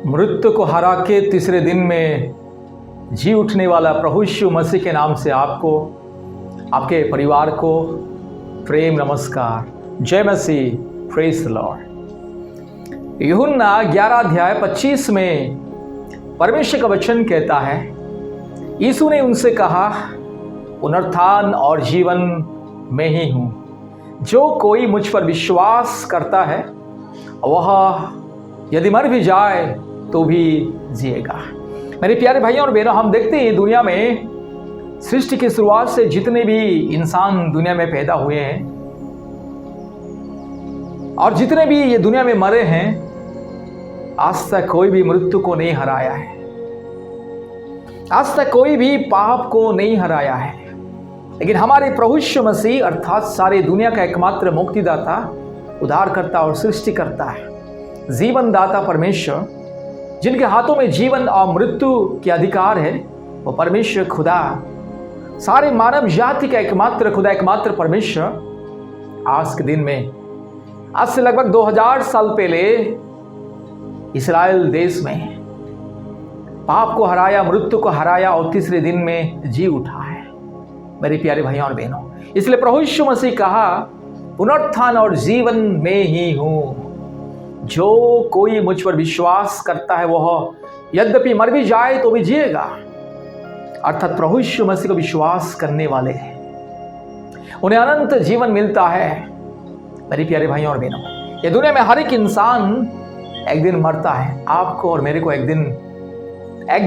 मृत्यु को हरा के तीसरे दिन में जी उठने वाला प्रभु यीशु मसीह के नाम से आपको, आपके परिवार को प्रेम नमस्कार। जय मसीह, प्रेज द लॉर्ड। यूहन्ना 11 अध्याय 25 में परमेश्वर का वचन कहता है, यीशु ने उनसे कहा, पुनरुत्थान और जीवन मैं ही हूँ। जो कोई मुझ पर विश्वास करता है वह यदि मर भी जाए तो भी जिएगा। मेरे प्यारे भाइयों और बहनों, हम देखते हैं दुनिया में सृष्टि की शुरुआत से जितने भी इंसान दुनिया में पैदा हुए हैं और जितने भी ये दुनिया में मरे हैं, आज तक कोई भी मृत्यु को नहीं हराया है। आज तक कोई भी पाप को नहीं हराया है। लेकिन हमारे प्रभु यीशु मसीह अर्थात सारे दुनिया का एकमात्र मुक्तिदाता, उद्धारकर्ता और सृष्टिकर्ता है, जीवन दाता परमेश्वर, जिनके हाथों में जीवन और मृत्यु के अधिकार है, वो परमेश्वर खुदा, सारे मानव जाति का एकमात्र खुदा, एकमात्र परमेश्वर आज के दिन में, आज से लगभग 2000 साल पहले इस्राएल देश में पाप को हराया, मृत्यु को हराया और तीसरे दिन में जी उठा है। मेरे प्यारे भाइयों और बहनों, इसलिए प्रभु यीशु मसीह कहा, पुनरुत्थान और जीवन में ही हूं। जो कोई मुझ पर विश्वास करता है वह यद्यपि मर भी जाए तो भी जिएगा। अर्थात प्रभु यीशु मसीह को विश्वास करने वाले उन्हें अनंत जीवन मिलता है। मेरे प्यारे भाइयों और बहनों, ये दुनिया में हर एक इंसान एक दिन मरता है। आपको और मेरे को एक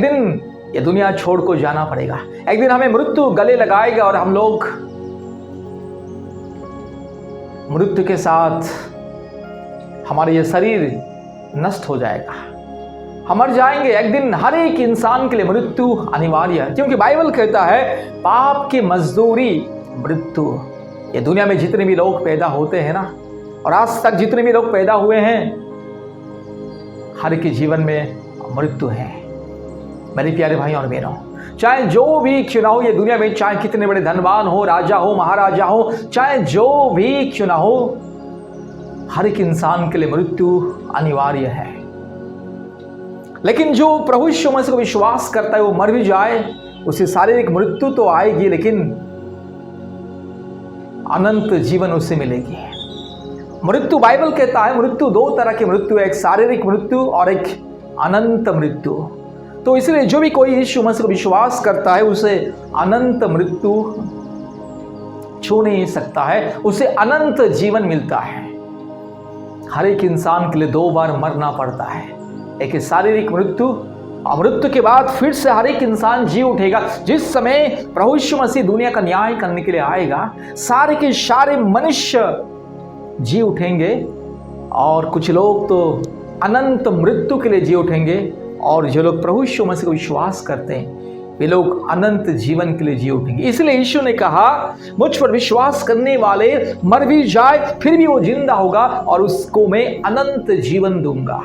दिन ये दुनिया छोड़ को जाना पड़ेगा। एक दिन हमें मृत्यु गले लगाएगा और हम लोग मृत्यु के साथ हमारा ये शरीर नष्ट हो जाएगा, हम मर जाएंगे। एक दिन हर एक इंसान के लिए मृत्यु अनिवार्य है, क्योंकि बाइबल कहता है पाप की मजदूरी मृत्यु। ये दुनिया में जितने भी लोग पैदा होते हैं ना, और आज तक जितने भी लोग पैदा हुए हैं, हर एक के जीवन में मृत्यु है। मेरे प्यारे भाइयों और बहनों, चाहे जो भी क्यों ना हो ये दुनिया में, चाहे कितने बड़े धनवान हो, राजा हो, महाराजा हो, चाहे जो भी क्यों ना हो, हर एक इंसान के लिए मृत्यु अनिवार्य है। लेकिन जो प्रभु यीशु मसीह को विश्वास करता है, वो मर भी जाए, उसे शारीरिक मृत्यु तो आएगी, लेकिन अनंत जीवन उसे मिलेगी। मृत्यु, बाइबल कहता है मृत्यु दो तरह की मृत्यु है, एक शारीरिक मृत्यु और एक अनंत मृत्यु। तो इसलिए जो भी कोई यीशु मसीह को विश्वास करता है, उसे अनंत मृत्यु छू नहीं सकता है, उसे अनंत जीवन मिलता है। हर एक इंसान के लिए 2 बार मरना पड़ता है, एक शारीरिक मृत्यु, और मृत्यु के बाद फिर से हर एक इंसान जी उठेगा। जिस समय प्रभु यीशु मसीह दुनिया का न्याय करने के लिए आएगा, सारे के सारे मनुष्य जी उठेंगे, और कुछ लोग तो अनंत मृत्यु के लिए जी उठेंगे, और जो लोग प्रभु यीशु मसीह को विश्वास करते हैं वे लोग अनंत जीवन के लिए जी उठेंगे। इसलिए यीशु ने कहा, मुझ पर विश्वास करने वाले मर भी जाए फिर भी वो जिंदा होगा और उसको मैं अनंत जीवन दूंगा।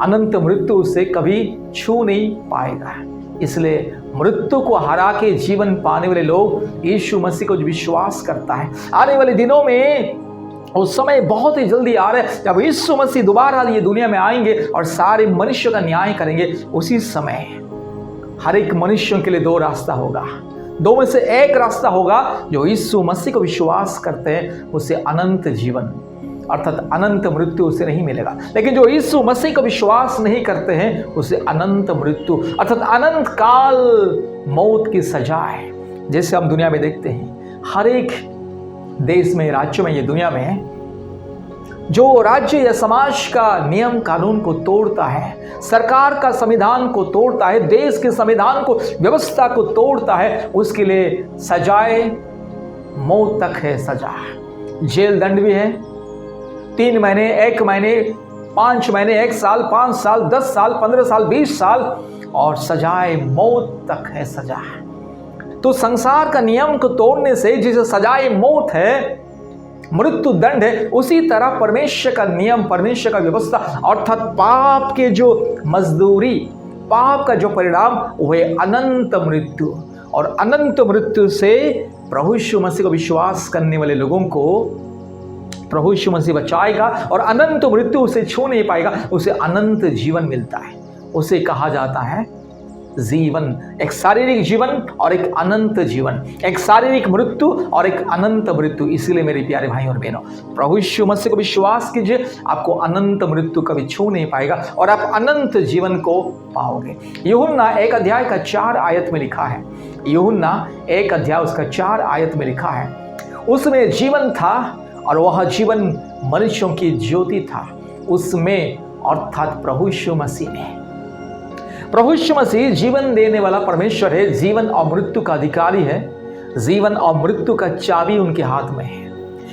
अनंत मृत्यु उसे कभी छू नहीं पाएगा। इसलिए मृत्यु को हरा के जीवन पाने वाले लोग यीशु मसीह को विश्वास करता है। आने वाले दिनों में उस समय बहुत ही जल्दी आ रहा है जब यीशु मसीह दोबारा ये दुनिया में आएंगे और सारे मनुष्यों का न्याय करेंगे। उसी समय हर एक मनुष्यों के लिए 2 रास्ता होगा। 2 में से एक रास्ता होगा, जो यीशु मसीह को विश्वास करते हैं उसे अनंत जीवन अर्थात अनंत मृत्यु उसे नहीं मिलेगा। लेकिन जो यीशु मसीह को विश्वास नहीं करते हैं उसे अनंत मृत्यु अर्थात अनंत काल मौत की सजा है। जैसे हम दुनिया में देखते हैं, हर एक देश में, राज्यों में, ये दुनिया में जो राज्य या समाज का नियम कानून को तोड़ता है, सरकार का संविधान को तोड़ता है, देश के संविधान को, व्यवस्था को तोड़ता है, उसके लिए सजाए मौत तक है। सजा, जेल दंड भी है, 3 महीने, 1 महीने, 5 महीने, 1 साल, 5 साल, 10 साल, 15 साल, 20 साल, और सजाए मौत तक है सजा। तो संसार का नियम को तोड़ने से जिसे सजाए मौत है, मृत्यु दंड है, उसी तरह परमेश्वर का नियम, परमेश्वर का व्यवस्था अर्थात पाप के जो मजदूरी, पाप का जो परिणाम वह अनंत मृत्यु, और अनंत मृत्यु से प्रभु यीशु मसीह को विश्वास करने वाले लोगों को प्रभु यीशु मसीह बचाएगा और अनंत मृत्यु उसे छू नहीं पाएगा, उसे अनंत जीवन मिलता है। उसे कहा जाता है जीवन। एक शारीरिक जीवन और एक अनंत जीवन, एक शारीरिक मृत्यु और एक अनंत मृत्यु। इसीलिए मेरे प्यारे भाई और बहनों, प्रभु यीशु मसीह को विश्वास कीजिए, आपको अनंत मृत्यु कभी छू नहीं पाएगा और आप अनंत जीवन को पाओगे। यूहन्ना 1 अध्याय का 4 आयत में लिखा है, यूहन्ना 1 अध्याय उसका 4 आयत में लिखा है, उसमें जीवन था और वह जीवन मनुष्यों की ज्योति था। उसमें अर्थात प्रभु यीशु मसीह में, प्रभु यीशु मसीह जीवन देने वाला परमेश्वर है, जीवन और मृत्यु का अधिकारी है, जीवन और मृत्यु का चाबी उनके हाथ में है।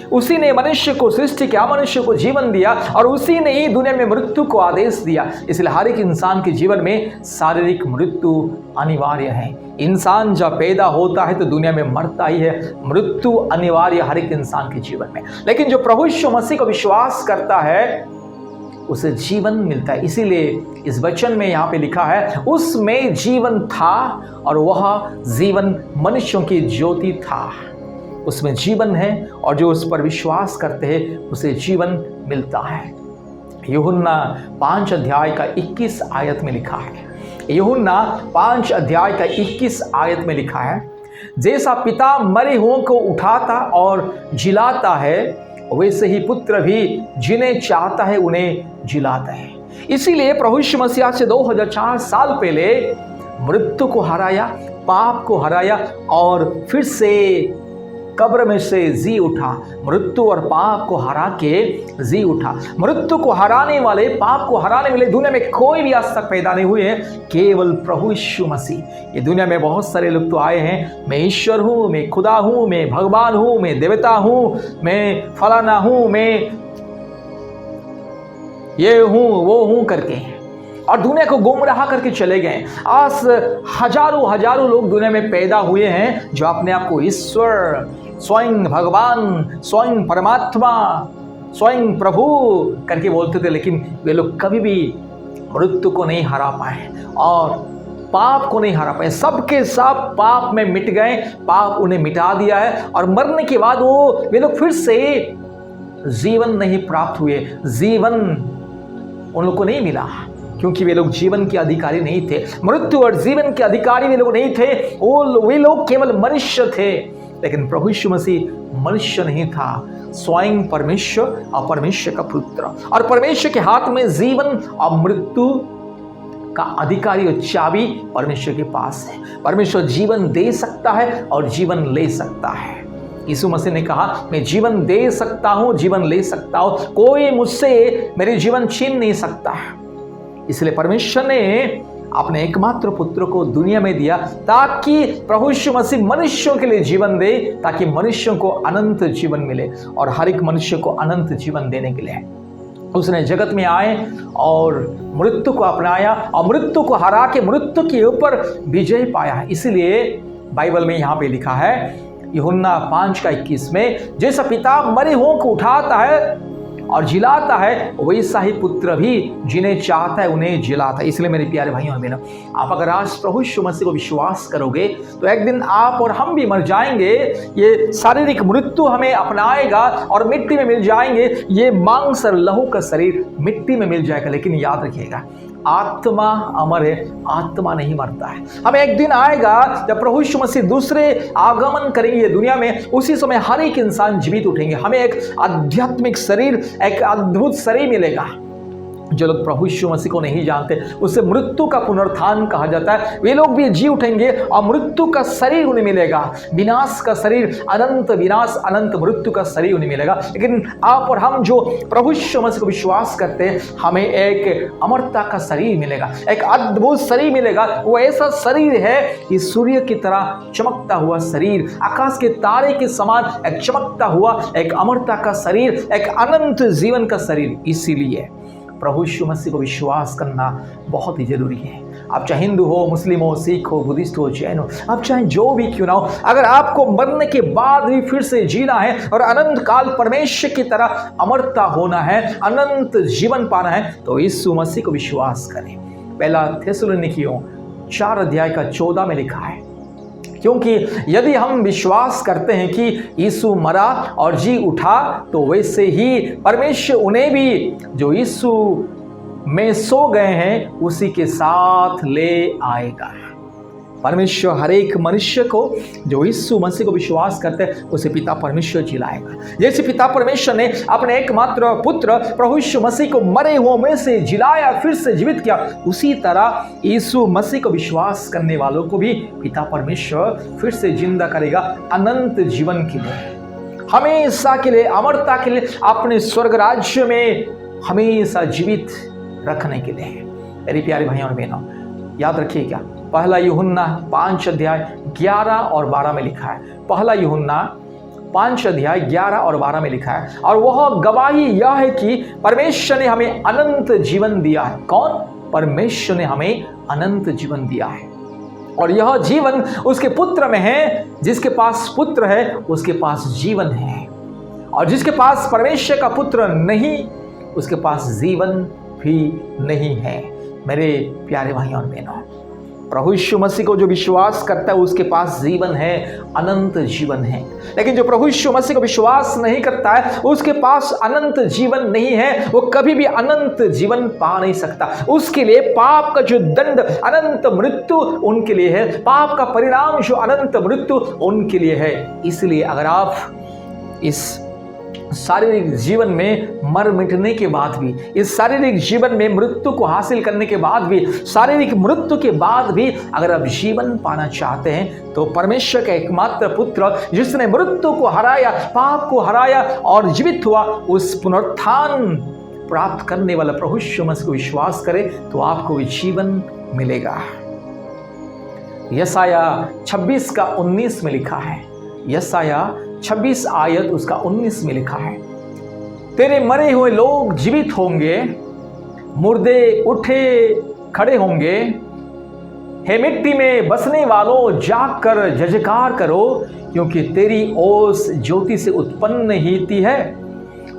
उसी ने मनुष्य को सृष्टि किया, मनुष्य को जीवन दिया और उसी ने ही दुनिया में मृत्यु को आदेश दिया। इसलिए हर एक इंसान के जीवन में शारीरिक मृत्यु अनिवार्य है। इंसान जब पैदा होता है तो दुनिया में मरता ही है, मृत्यु अनिवार्य हर एक इंसान के जीवन में। लेकिन जो प्रभु यीशु मसीह को विश्वास करता है उसे जीवन मिलता है। इसीलिए इस वचन में यहाँ पे लिखा है, उसमें जीवन था और वह जीवन मनुष्यों की ज्योति था। उसमें जीवन है और जो उस पर विश्वास करते हैं उसे जीवन मिलता है। यूहन्ना 5 अध्याय का 21 आयत में लिखा है, यूहन्ना 5 अध्याय का 21 आयत में लिखा है, जैसा पिता मरे हुओं को उठाता और जिलाता है वैसे ही पुत्र भी जिन्हें चाहता है उन्हें जिलाता है। इसीलिए प्रभु यीशु मसीह से 2004 साल पहले मृत्यु को हराया, पाप को हराया और फिर से कब्र में से जी उठा। मृत्यु और पाप को हरा के जी उठा। मृत्यु को हराने वाले, पाप को हराने वाले दुनिया में कोई भी आज तक पैदा नहीं हुए हैं, केवल प्रभु यीशु मसीह। ये दुनिया में बहुत सारे लोग तो आए हैं, मैं ईश्वर हूँ, मैं खुदा हूँ, मैं भगवान हूँ, मैं देवता हूँ, मैं फलाना हूँ, मैं ये हूँ वो हूँ करके, और दुनिया को गुमराह करके चले गए। आज हजारों लोग दुनिया में पैदा हुए हैं जो अपने आप को ईश्वर, स्वयं भगवान, स्वयं परमात्मा, स्वयं प्रभु करके बोलते थे, लेकिन वे लोग कभी भी मृत्यु को नहीं हरा पाए और पाप को नहीं हरा पाए। सबके सब पाप में मिट गए, पाप उन्हें मिटा दिया है और मरने के बाद वे लोग फिर से जीवन नहीं प्राप्त हुए, जीवन उन लोग को नहीं मिला क्योंकि वे लोग जीवन के अधिकारी नहीं थे। मृत्यु और जीवन के अधिकारी वे लोग नहीं थे, वे लोग केवल मनुष्य थे। लेकिन प्रभु यीशु मसीह मनुष्य नहीं था, स्वयं परमेश्वर और परमेश्वर का पुत्र, और परमेश्वर के हाथ में जीवन और मृत्यु का अधिकारी और चाबी परमेश्वर के पास है। परमेश्वर जीवन दे सकता है और जीवन ले सकता है। यीशु मसीह ने कहा, मैं जीवन दे सकता हूँ, जीवन ले सकता हूँ, कोई मुझसे मेरे जीवन छीन नहीं सकता है। इसलिए परमेश्वर ने अपने एकमात्र पुत्र को दुनिया में दिया ताकि प्रभु यीशु मसीह मनुष्यों के लिए जीवन दे, ताकि मनुष्यों को अनंत जीवन मिले। और हर एक मनुष्य को अनंत जीवन देने के लिए उसने जगत में आए और मृत्यु को अपनाया और मृत्यु को हरा के मृत्यु के ऊपर विजय पाया। इसीलिए बाइबल में यहाँ पे लिखा है यूहन्ना 5 का 21 में, जैसा पिता मरे हुओं को उठाता है और जिलाता है वैसा ही पुत्र भी जिन्हें चाहता है उन्हें जिलाता है। इसलिए मेरे प्यारे भाइयों और बहनों, आप अगर आज प्रभु यीशु मसीह को विश्वास करोगे तो एक दिन आप और हम भी मर जाएंगे। ये शारीरिक मृत्यु हमें अपनाएगा और मिट्टी में मिल जाएंगे। ये मांस और लहू का शरीर मिट्टी में मिल जाएगा, लेकिन याद रखिएगा आत्मा अमर है, आत्मा नहीं मरता है। हमें एक दिन आएगा जब प्रभु यीशु मसीह दूसरे आगमन करेंगे दुनिया में, उसी समय हर एक इंसान जीवित उठेंगे। हमें एक आध्यात्मिक शरीर, एक अद्भुत शरीर मिलेगा। जो लोग प्रभु यीशु मसीह को नहीं जानते उसे मृत्यु का पुनरुत्थान कहा जाता है। वे लोग भी जी उठेंगे और मृत्यु का शरीर उन्हें मिलेगा, विनाश का शरीर, अनंत विनाश, अनंत मृत्यु का शरीर उन्हें मिलेगा। लेकिन आप और हम जो प्रभु यीशु मसीह को विश्वास करते हैं, हमें एक अमरता का शरीर मिलेगा, एक अद्भुत शरीर मिलेगा। वो ऐसा शरीर है कि सूर्य की तरह चमकता हुआ शरीर, आकाश के तारे के समान एक चमकता हुआ एक अमरता का शरीर, एक अनंत जीवन का शरीर। इसीलिए प्रभु यीशु मसीह को विश्वास करना बहुत ही जरूरी है। आप चाहे हिंदू हो, मुस्लिम हो, सिख हो, बुद्धिस्ट हो, जैन हो, आप चाहे जो भी क्यों ना हो, अगर आपको मरने के बाद भी फिर से जीना है और अनंत काल परमेश्वर की तरह अमरता होना है, अनंत जीवन पाना है, तो यीशु मसीह को विश्वास करें। पहला थिस्सलुनीकियों 4 अध्याय का 14 में लिखा है, क्योंकि यदि हम विश्वास करते हैं कि यीशु मरा और जी उठा, तो वैसे ही परमेश्वर उन्हें भी जो यीशु में सो गए हैं उसी के साथ ले आएगा। परमेश्वर हर एक मनुष्य को जो यीशु मसीह को विश्वास करते हैं उसे पिता परमेश्वर जिलाएगा। जैसे पिता परमेश्वर ने अपने एकमात्र पुत्र प्रभु यीशु मसीह को मरे हुओं में से जिलाया, फिर से जीवित किया, उसी तरह यीशु मसीह को विश्वास करने वालों को भी पिता परमेश्वर फिर से जिंदा करेगा अनंत जीवन के लिए, हमेशा के लिए, अमरता के लिए, अपने स्वर्ग राज्य में हमेशा जीवित रखने के लिए। मेरे प्यारे भाइयों और बहनों, याद रखिएगा, पहला यूहन्ना 5 अध्याय 11 और 12 में लिखा है। पहला यूहन्ना 5 अध्याय 11 और 12 में लिखा है, और वह गवाही यह है कि परमेश्वर ने हमें अनंत जीवन दिया है। कौन? परमेश्वर ने हमें अनंत जीवन दिया है, और यह जीवन उसके पुत्र में है। जिसके पास पुत्र है उसके पास जीवन है, और जिसके पास परमेश्वर का पुत्र नहीं उसके पास जीवन भी नहीं है। मेरे प्यारे भाइयों और बहनों, प्रभु यीशु मसीह को जो विश्वास करता है उसके पास जीवन है, अनंत जीवन है। लेकिन जो प्रभु यीशु मसीह को विश्वास नहीं करता है उसके पास अनंत जीवन नहीं है, वो कभी भी अनंत जीवन पा नहीं सकता। उसके लिए पाप का जो दंड अनंत मृत्यु उनके लिए है, पाप का परिणाम जो अनंत मृत्यु उनके लिए है। इसलिए अगर आप इस शारीरिक जीवन में मर मिटने के बाद भी, इस शारीरिक जीवन में मृत्यु को हासिल करने के बाद भी, शारीरिक मृत्यु के बाद भी अगर आप जीवन पाना चाहते हैं तो परमेश्वर का एकमात्र पुत्र जिसने मृत्यु को हराया, पाप को हराया और जीवित हुआ, उस पुनरुत्थान प्राप्त करने वाला प्रभु यीशु मसीह को विश्वास करें तो आपको भी जीवन मिलेगा। यशाया 26 का 19 में लिखा है, यशाया 26 आयत उसका 19 में लिखा है, तेरे मरे हुए लोग जीवित होंगे, मुर्दे उठे खड़े होंगे। हे मिट्टी में बसने वालों, जाग कर जयकार करो, क्योंकि तेरी ओस ज्योति से उत्पन्न ही है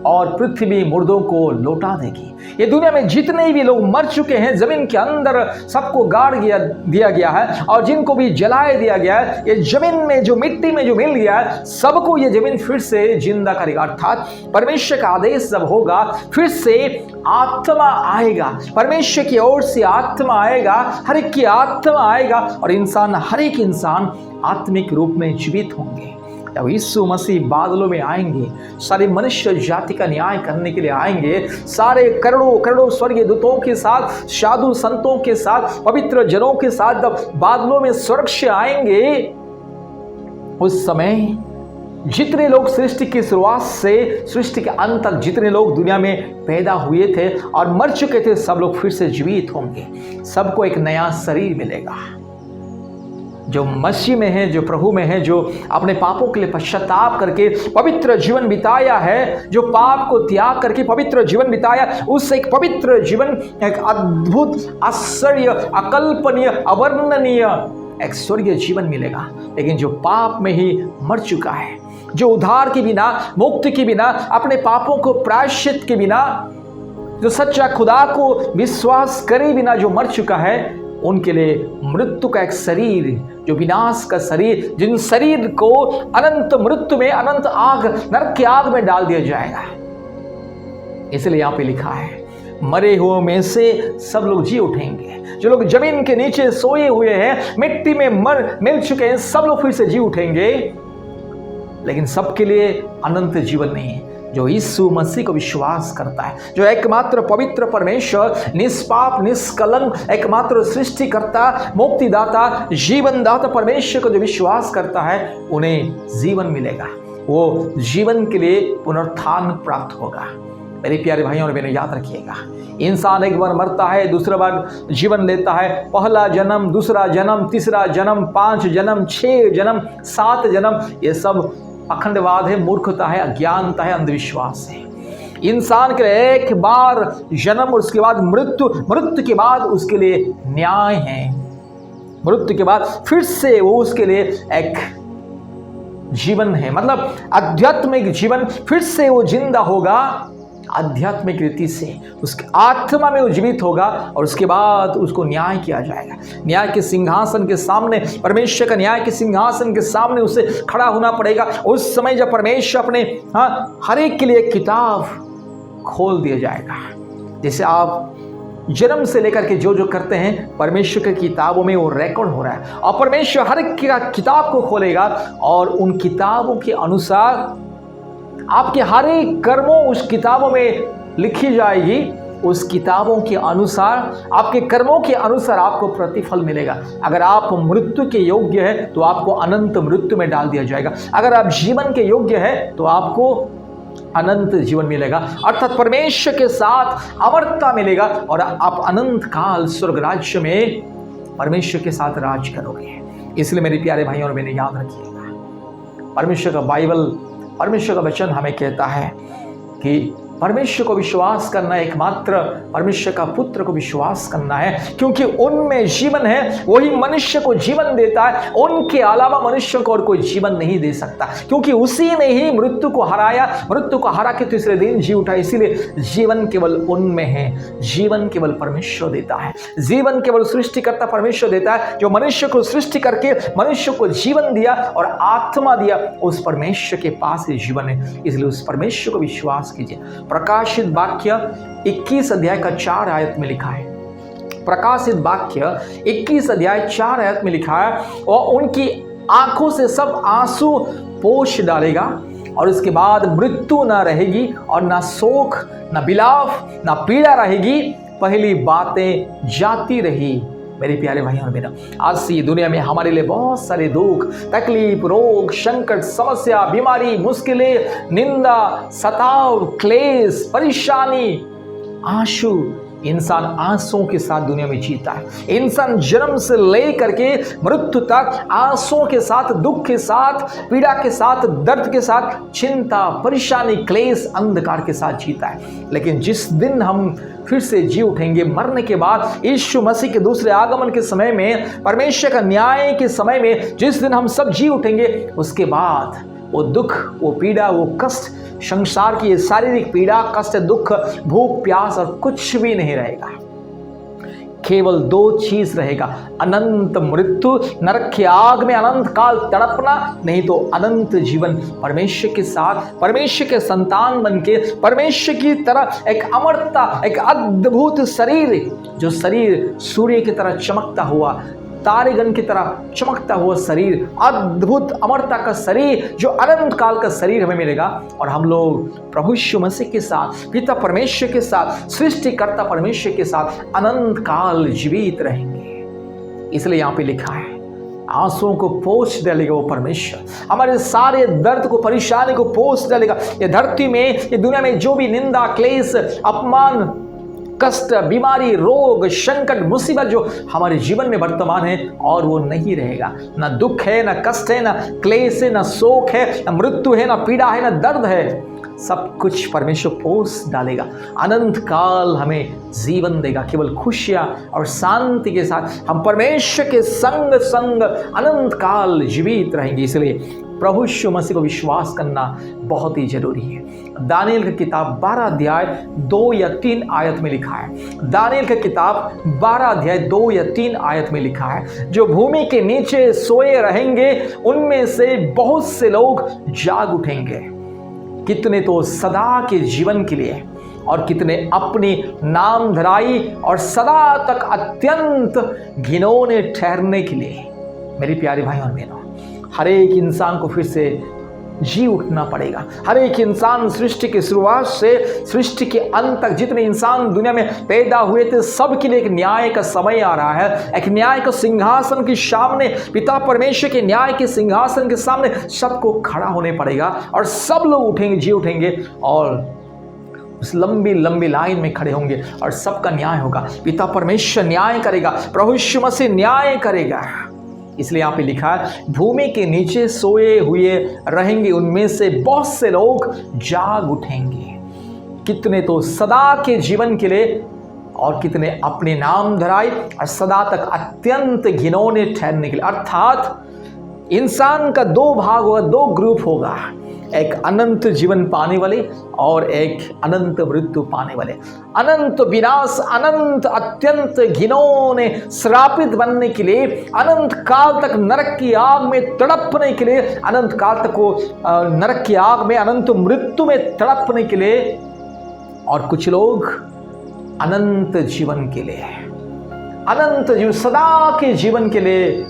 और पृथ्वी मुर्दों को लौटा देगी। ये दुनिया में जितने भी लोग मर चुके हैं, जमीन के अंदर सबको गाड़ दिया गया है, और जिनको भी जलाए दिया गया है, ये जमीन में जो मिट्टी में जो मिल गया है, सबको ये जमीन फिर से जिंदा करेगा। अर्थात परमेश्वर का आदेश जब होगा, फिर से आत्मा आएगा, परमेश्वर की ओर से आत्मा आएगा, हर एक की आत्मा आएगा, और इंसान, हर एक इंसान आत्मिक रूप में जीवित होंगे। जब यीशु मसीह बादलों में आएंगे, सारे मनुष्य जाति का न्याय करने के लिए आएंगे, सारे करोड़ों करोड़ों स्वर्गीय दूतों के साथ, साधु संतों के साथ, पवित्र जनों के साथ जब बादलों में स्वर्ग से आएंगे, उस समय जितने लोग सृष्टि की शुरुआत से सृष्टि के अंत तक जितने लोग दुनिया में पैदा हुए थे और मर चुके थे, सब लोग फिर से जीवित होंगे। सबको एक नया शरीर मिलेगा। जो मसीह में है, जो प्रभु में है, जो अपने पापों के लिए पश्चाताप करके पवित्र जीवन बिताया है, जो पाप को त्याग करके पवित्र जीवन बिताया, उससे एक पवित्र जीवन, एक अद्भुत, आश्चर्य, अकल्पनीय, अवर्णनीय एक स्वर्गीय जीवन मिलेगा। लेकिन जो पाप में ही मर चुका है, जो उद्धार के बिना, मुक्ति के बिना, अपने पापों को प्रायश्चित के बिना, जो सच्चा खुदा को विश्वास करे बिना जो मर चुका है, उनके लिए मृत्यु का एक शरीर, जो विनाश का शरीर, जिन शरीर को अनंत मृत्यु में, अनंत आग, नरक की आग में डाल दिया जाएगा। इसलिए यहाँ पे लिखा है, मरे हुए में से सब लोग जी उठेंगे। जो लोग जमीन के नीचे सोए हुए हैं, मिट्टी में मिल चुके हैं, सब लोग फिर से जी उठेंगे। लेकिन सबके लिए अनंत जीवन नहीं है। जो यीशु मसीह को विश्वास करता है, जो एकमात्र पवित्र परमेश्वर, निष्पाप, निष्कलंक, एकमात्र सृष्टिकर्ता, मुक्तिदाता, जीवनदाता परमेश्वर को जो विश्वास करता है, उन्हें जीवन मिलेगा। वो जीवन के लिए पुनरुत्थान प्राप्त होगा। मेरे प्यारे भाइयों और बहनों, याद रखिएगा, इंसान एक बार मरता है, दूसरा बार जीवन लेता है। पहला जन्म, दूसरा जन्म, तीसरा जन्म, 5 जन्म, 6 जन्म, 7 जन्म, ये सब अखंडवाद है, मूर्खता है, अज्ञानता है, अंधविश्वास है। इंसान के लिए एक बार जन्म और उसके बाद मृत्यु, मृत्यु के बाद उसके लिए न्याय है, मृत्यु के बाद फिर से वो उसके लिए एक जीवन है, मतलब आध्यात्मिक जीवन। फिर से वो जिंदा होगा आध्यात्मिक रीति से, उसकी आत्मा में वो जीवित होगा, और उसके बाद उसको न्याय किया जाएगा। न्याय के सिंहासन के सामने, परमेश्वर का न्याय के सिंहासन के सामने उसे खड़ा होना पड़ेगा। उस समय जब परमेश्वर अपने हर एक के लिए किताब खोल दिया जाएगा। जैसे आप जन्म से लेकर के जो जो करते हैं परमेश्वर की किताबों में वो रिकॉर्ड हो रहा है, और परमेश्वर हर एक किताब को खोलेगा और उन किताबों के अनुसार आपके हर एक कर्मों उस किताबों में लिखी जाएगी। उस किताबों के अनुसार, आपके कर्मों के अनुसार आपको प्रतिफल मिलेगा। अगर आप मृत्यु के योग्य है तो आपको अनंत मृत्यु में डाल दिया जाएगा, अगर आप जीवन के योग्य है तो आपको अनंत जीवन मिलेगा, अर्थात परमेश्वर के साथ अमरता मिलेगा, और आप अनंत काल स्वर्ग राज्य में परमेश्वर के साथ राज करोगे। इसलिए मेरे प्यारे भाइयों और बहनें, याद रखिएगा, परमेश्वर का बाइबल, परमेश्वर का वचन हमें कहता है कि परमेश्वर को विश्वास करना, एकमात्र परमेश्वर का पुत्र को विश्वास करना है, क्योंकि उनमें जीवन है, वही मनुष्य को जीवन देता है। उनके अलावा मनुष्य को और कोई जीवन नहीं दे सकता, क्योंकि उसी ने ही मृत्यु को हराया, मृत्यु को हरा के तीसरे दिन जी उठा। इसीलिए जीवन केवल उनमें है, जीवन केवल परमेश्वर देता है, जीवन केवल सृष्टिकर्ता परमेश्वर देता है, जो मनुष्य को सृष्टि करके मनुष्य को जीवन दिया और आत्मा दिया, उस परमेश्वर के पास ही जीवन है। इसलिए उस परमेश्वर को विश्वास कीजिए। प्रकाशित वाक्य 21 अध्याय का 4 आयत में लिखा है, प्रकाशित वाक्य 21 अध्याय 4 आयत में लिखा है, और उनकी आंखों से सब आंसू पोंछ डालेगा, और उसके बाद मृत्यु ना रहेगी, और ना शोक, ना विलाप, ना पीड़ा रहेगी, पहली बातें जाती रही। मेरे प्यारे भाइयों और बहनों, आज से दुनिया में हमारे लिए बहुत सारे दुख, तकलीफ, रोग, संकट, समस्या, बीमारी, मुश्किलें, निंदा, सताव, क्लेश, परेशानी, आंसू, इंसान आंसुओं के साथ दुनिया में जीता है। इंसान जन्म से लेकर के मृत्यु तक आंसुओं के साथ, दुख के साथ, पीड़ा के साथ, दर्द के साथ, चिंता, परेशानी, क्लेश, अंधकार के साथ जीता है। लेकिन जिस दिन हम फिर से जी उठेंगे, मरने के बाद, यीशु मसीह के दूसरे आगमन के समय में, परमेश्वर का न्याय के समय में, जिस दिन हम सब जी उठेंगे, उसके बाद वो दुख, वो पीड़ा, वो कष्ट, संसार की ये शारीरिक पीड़ा, कष्ट, दुख, भूख, प्यास और कुछ भी नहीं रहेगा। केवल 2 चीज रहेगा, अनंत मृत्यु, नरक की आग में अनंत काल तड़पना, नहीं तो अनंत जीवन परमेश्वर के साथ, परमेश्वर के संतान बनके, परमेश्वर की तरह एक अमरता, एक अद्भुत शरीर, जो शरीर सूर्य की तरह चमकता हुआ, तारेगण की तरह चमकता हुआ शरीर, अद्भुत अमरता का शरीर, जो अनंत काल का शरीर हमें मिलेगा, और हम लोग प्रभु यीशु मसीह के साथ, पिता परमेश्वर के साथ, सृष्टिकर्ता परमेश्वर के साथ अनंत काल जीवित रहेंगे। इसलिए यहाँ पे लिखा है, आंसुओं को पोंछ डालेगा वो परमेश्वर, हमारे सारे दर्द को, परेशानी को पोंछ डालेगा। ये धरती में, ये दुनिया में जो भी निंदा, क्लेश, अपमान, कष्ट, बीमारी, रोग, संकट, मुसीबत जो हमारे जीवन में वर्तमान है, और वो नहीं रहेगा। ना दुख है, ना कष्ट है, ना क्लेश है, ना शोक है, ना मृत्यु है, ना पीड़ा है, ना दर्द है, सब कुछ परमेश्वर पोंछ डालेगा। अनंत काल हमें जीवन देगा, केवल खुशियां और शांति के साथ हम परमेश्वर के संग संग अनंत काल जीवित रहेंगे। इसलिए प्रभु यीशु मसीह को विश्वास करना बहुत ही जरूरी है। दानिएल की किताब 12 अध्याय 2 या 3 आयत में लिखा है, दानिएल की किताब 12 अध्याय 2 या 3 आयत में लिखा है, जो भूमि के नीचे सोए रहेंगे उनमें से बहुत से लोग जाग उठेंगे, कितने तो सदा के जीवन के लिए, और कितने अपनी नाम धराई और सदा तक अत्यंत घिनौने ठहरने के लिए। मेरी प्यारी भाई और बहनों, हर एक इंसान को फिर से जी उठना पड़ेगा। हर एक इंसान सृष्टि की शुरुआत से सृष्टि के अंत तक जितने इंसान दुनिया में पैदा हुए थे, सबके लिए एक न्याय का समय आ रहा है। एक न्याय का सिंहासन के सामने, पिता परमेश्वर के न्याय के सिंहासन के सामने सबको खड़ा होने पड़ेगा, और सब लोग उठेंगे, जी उठेंगे, और उस लंबी लंबी लाइन में खड़े होंगे, और सबका न्याय होगा। पिता परमेश्वर न्याय करेगा, प्रभु यीशु मसीह न्याय करेगा। इसलिए यहाँ पे लिखा है, भूमि के नीचे सोए हुए रहेंगे, उनमें से बहुत से लोग जाग उठेंगे, कितने तो सदा के जीवन के लिए, और कितने अपने नाम धराए और सदा तक अत्यंत घिनौने ठहरने के लिए। अर्थात इंसान का 2 भाग होगा, 2 ग्रुप होगा, एक अनंत जीवन पाने वाले और एक अनंत मृत्यु पाने वाले। अनंत विनाश, अनंत अत्यंत घिनौने श्रापित बनने के लिए, अनंत काल तक नरक की आग में तड़पने के लिए, अनंत काल तक को नरक की आग में, अनंत मृत्यु में तड़पने के लिए। और कुछ लोग अनंत जीवन के लिए, अनंत जीवन, सदा के जीवन के लिए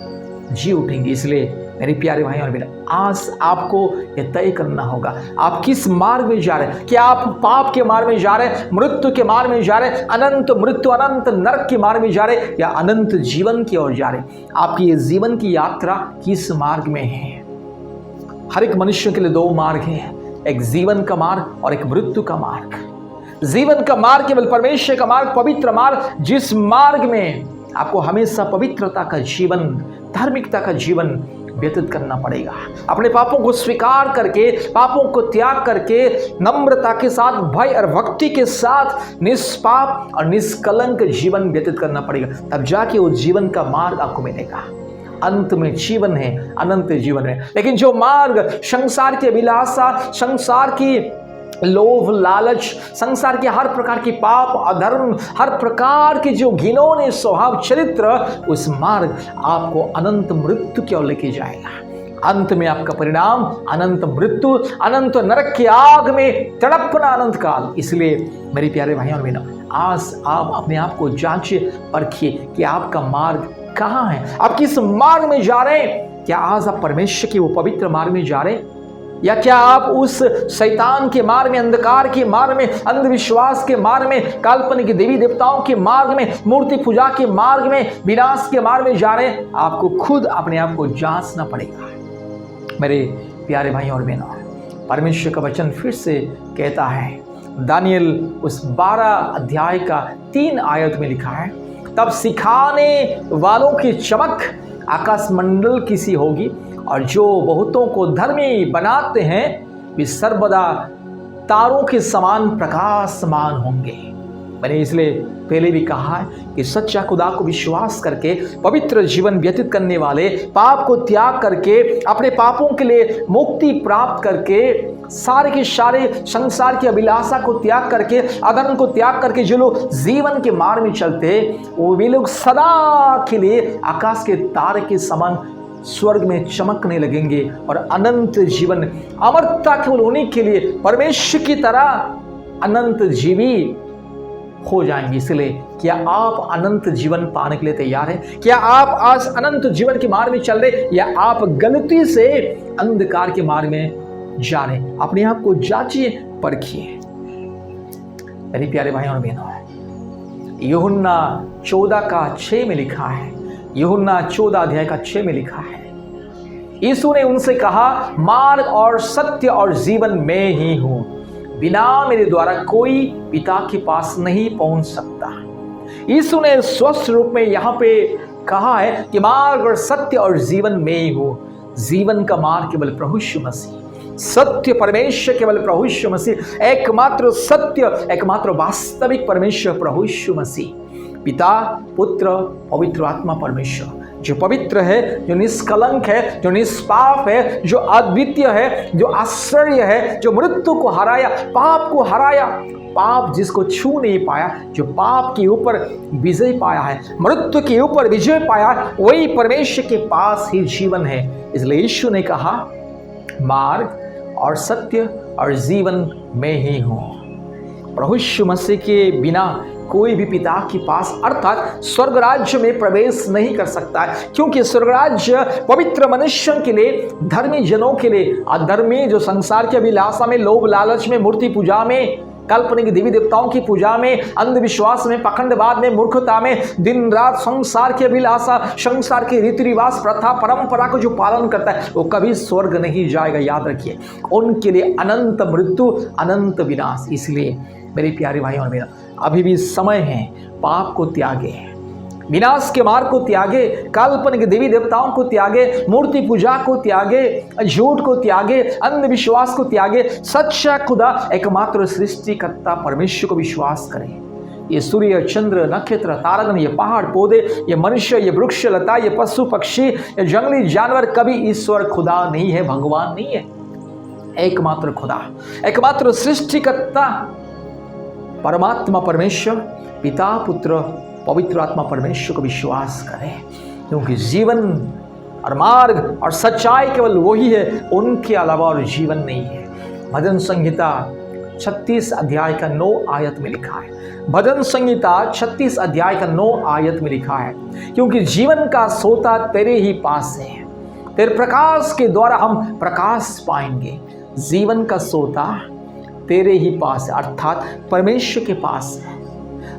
जी उठेंगे। इसलिए मेरे प्यारे भाई और बहन, आज आपको यह तय करना होगा आप किस मार्ग में जा रहे हैं। क्या आप पाप के मार्ग में जा रहे हैं, मृत्यु के मार्ग में जा रहे हैं, अनंत मृत्यु अनंत नरक के मार्ग में जा रहे हैं, या अनंत जीवन की ओर जा रहे हैं। आपकी ये जीवन की यात्रा किस मार्ग में है। हर एक मनुष्य के लिए दो मार्ग हैं, एक जीवन का मार्ग और एक मृत्यु का मार्ग। जीवन का मार्ग केवल परमेश्वर का मार्ग, पवित्र मार्ग, जिस मार्ग में आपको हमेशा पवित्रता का जीवन, धार्मिकता का जीवन व्यतीत करना पड़ेगा। अपने पापों को स्वीकार करके, पापों को त्याग करके, नम्रता के साथ, भय और भक्ति के साथ निष्पाप और निष्कलंक जीवन व्यतीत करना पड़ेगा। तब जाके वो जीवन का मार्ग आपको मिलेगा। अंत में जीवन है, अनंत जीवन है। लेकिन जो मार्ग संसार की अभिलाषा, संसार की लोभ लालच, संसार के हर प्रकार की पाप अधर्म, हर प्रकार के जो घिनौने स्वभाव चरित्र, उस मार्ग आपको अनंत मृत्यु की ओर लेके जाएगा। अंत में आपका परिणाम अनंत मृत्यु, अनंत नरक की आग में तड़पना अनंत काल। इसलिए मेरे प्यारे भाइयों और बहनों, आज आप अपने आप को जांचिए, परखिए कि आपका मार्ग कहाँ है, आप किस मार्ग में जा रहे हैं। क्या आज आप परमेश्वर के वो पवित्र मार्ग में जा रहे हैं, या क्या आप उस शैतान के मार्ग में, अंधकार के मार्ग में, अंधविश्वास के मार्ग में, काल्पनिक देवी देवताओं के मार्ग में, मूर्ति पूजा के मार्ग में, विनाश के मार्ग में जा रहे हैं। आपको खुद अपने आप को जांचना पड़ेगा। मेरे प्यारे भाइयों और बहनों, परमेश्वर का वचन फिर से कहता है, दानियल उस 12 अध्याय का 3 आयत में लिखा है, तब सिखाने वालों की चमक आकाश मंडल की सी होगी, और जो बहुतों को धर्मी बनाते हैं वे सर्वदा तारों के समान प्रकाशमान होंगे। मैंने इसलिए पहले भी कहा है कि सच्चा खुदा को विश्वास करके पवित्र जीवन व्यतीत करने वाले, पाप को त्याग करके, अपने पापों के लिए मुक्ति प्राप्त करके, सारे के सारे संसार की अभिलाषा को त्याग करके, अधर्म को त्याग करके जो लोग जीवन के मार्ग में चलते, वो वे लोग सदा के लिए आकाश के तारे के समान स्वर्ग में चमकने लगेंगे और अनंत जीवन, अमरता केवल उन्हीं के लिए परमेश्वर की तरह अनंत जीवी हो जाएंगे। इसलिए क्या आप अनंत जीवन पाने के लिए तैयार हैं? क्या आप आज अनंत जीवन के मार्ग में चल रहे, या आप गलती से अंधकार के मार्ग में जा रहे हैं? अपने आप को जांचिए, परखिए। मेरे प्यारे भाइयों और बहनों, यूहन्ना 14:6 में लिखा है, यूहन्ना 14 अध्याय का 6 में लिखा है, यीशु ने उनसे कहा, मार्ग और सत्य और जीवन मैं ही हूं, बिना मेरे द्वारा कोई पिता के पास नहीं पहुंच सकता। यीशु ने स्वस्थ रूप में यहाँ पे कहा है कि मार्ग और सत्य और जीवन मैं ही हूं। जीवन का मार्ग केवल प्रभु यीशु मसीह, सत्य परमेश्वर केवल प्रभु यीशु मसीह, एकमात्र सत्य, एकमात्र वास्तविक परमेश्वर प्रभु यीशु मसीह, पिता पुत्र पवित्र आत्मा परमेश्वर, जो पवित्र है, जो निष्कलंक है, जो निष्पाप है, जो अद्वितीय है, जो आश्चर्य है, जो मृत्यु को हराया, पाप को हराया, पाप जिसको छू नहीं पाया, जो पाप के ऊपर विजय पाया है, मृत्यु के ऊपर विजय पाया, वही परमेश्वर के पास ही जीवन है। इसलिए यीशु ने कहा, मार्ग और सत्य और जीवन मैं ही हूं। प्रभु यीशु मसीह के बिना कोई भी पिता के पास अर्थात स्वर्ग राज्य में प्रवेश नहीं कर सकता है, क्योंकि स्वर्ग राज्य पवित्र मनुष्यों के लिए, धर्मी जनों के लिए, अधर्मी जो संसार की अभिलाषा में, लोभ लालच में, मूर्ति पूजा में, काल्पनिक देवी देवताओं की पूजा में, अंधविश्वास में, पाखंडवाद में, मूर्खता में, दिन रात संसार की अभिलाषा, संसार के रीति रिवाज, प्रथा परंपरा को जो पालन करता है, वो कभी स्वर्ग नहीं जाएगा। याद रखिए, उनके लिए अनंत मृत्यु, अनंत विनाश। इसलिए मेरे प्यारे भाइयों और बहनों, अभी भी समय है, पाप को त्यागे, विनाश के मार्ग को त्यागे, काल्पनिक देवी देवताओं को त्यागे, मूर्ति पूजा को त्यागे, झूठ को त्यागे, अंधविश्वास को त्यागे, सच्चा खुदा एकमात्र सृष्टिकर्ता परमेश्वर को विश्वास करें। ये सूर्य चंद्र नक्षत्र तारागण, ये पहाड़ पौधे, ये मनुष्य, ये वृक्ष लता, ये पशु पक्षी, ये जंगली जानवर कभी ईश्वर खुदा नहीं है, भगवान नहीं है। एकमात्र खुदा, एकमात्र सृष्टिकर्ता परमात्मा परमेश्वर, पिता पुत्र पवित्र आत्मा परमेश्वर को विश्वास करें, क्योंकि जीवन और मार्ग और सच्चाई केवल वही है, उनके अलावा और जीवन नहीं है। भजन संहिता 36 अध्याय का 9 आयत में लिखा है। भजन संहिता 36 अध्याय का 9 आयत में लिखा है, क्योंकि जीवन का सोता तेरे ही पास है, तेरे प्रकाश के द्वारा हम प्रकाश पाएंगे। जीवन का सोता तेरे ही पास है, अर्थात परमेश्वर के पास है।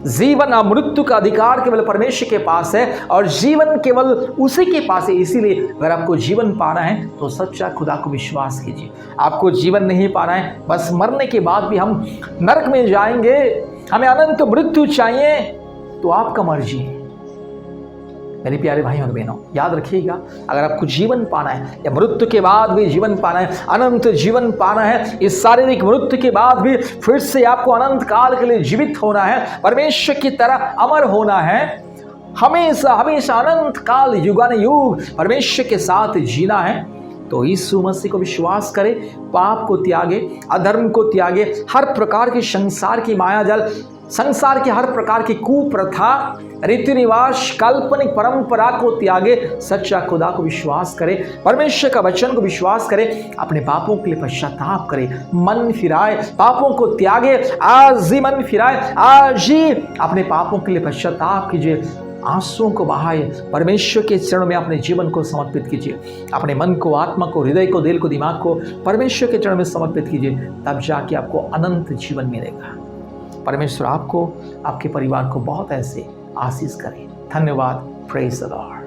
जीवन और मृत्यु का अधिकार केवल परमेश्वर के पास है और जीवन केवल उसी के पास है। इसीलिए अगर आपको जीवन पाना है तो सच्चा खुदा को विश्वास कीजिए। आपको जीवन नहीं पाना है, बस मरने के बाद भी हम नरक में जाएंगे, हमें अनंत मृत्यु चाहिए, तो आपका मर्जी है। मेरे प्यारे भाई और बहनों, याद रखिएगा, अगर आपको जीवन पाना है या मृत्यु के बाद भी जीवन पाना है, अनंत जीवन पाना है, इस शारीरिक मृत्यु के बाद भी फिर से आपको अनंत काल के लिए जीवित होना है, परमेश्वर की तरह अमर होना है, हमेशा हमेशा अनंत काल युगानुयुग परमेश्वर के साथ जीना है, तो यीशु मसीह को विश्वास करें, पाप को त्यागे, अधर्म को त्यागे, हर प्रकार की संसार की मायाजाल, संसार की हर प्रकार की कुप्रथा, रीति रिवाज, काल्पनिक परंपरा को त्यागे, सच्चा खुदा को विश्वास करें, परमेश्वर का वचन को विश्वास करें, अपने पापों के लिए पश्चाताप करें, मन फिराए, पापों को त्यागे, आज ही मन फिराए, आज ही अपने पापों के लिए पश्चाताप कीजिए, आंसुओं को बहाए, परमेश्वर के चरणों में अपने जीवन को समर्पित कीजिए, अपने मन को, आत्मा को, हृदय को, दिल को, दिमाग को परमेश्वर के चरणों में समर्पित कीजिए, तब जाके आपको अनंत जीवन मिलेगा। परमेश्वर आपको, आपके परिवार को बहुत ऐसे आशीष करे। धन्यवाद। Praise the Lord.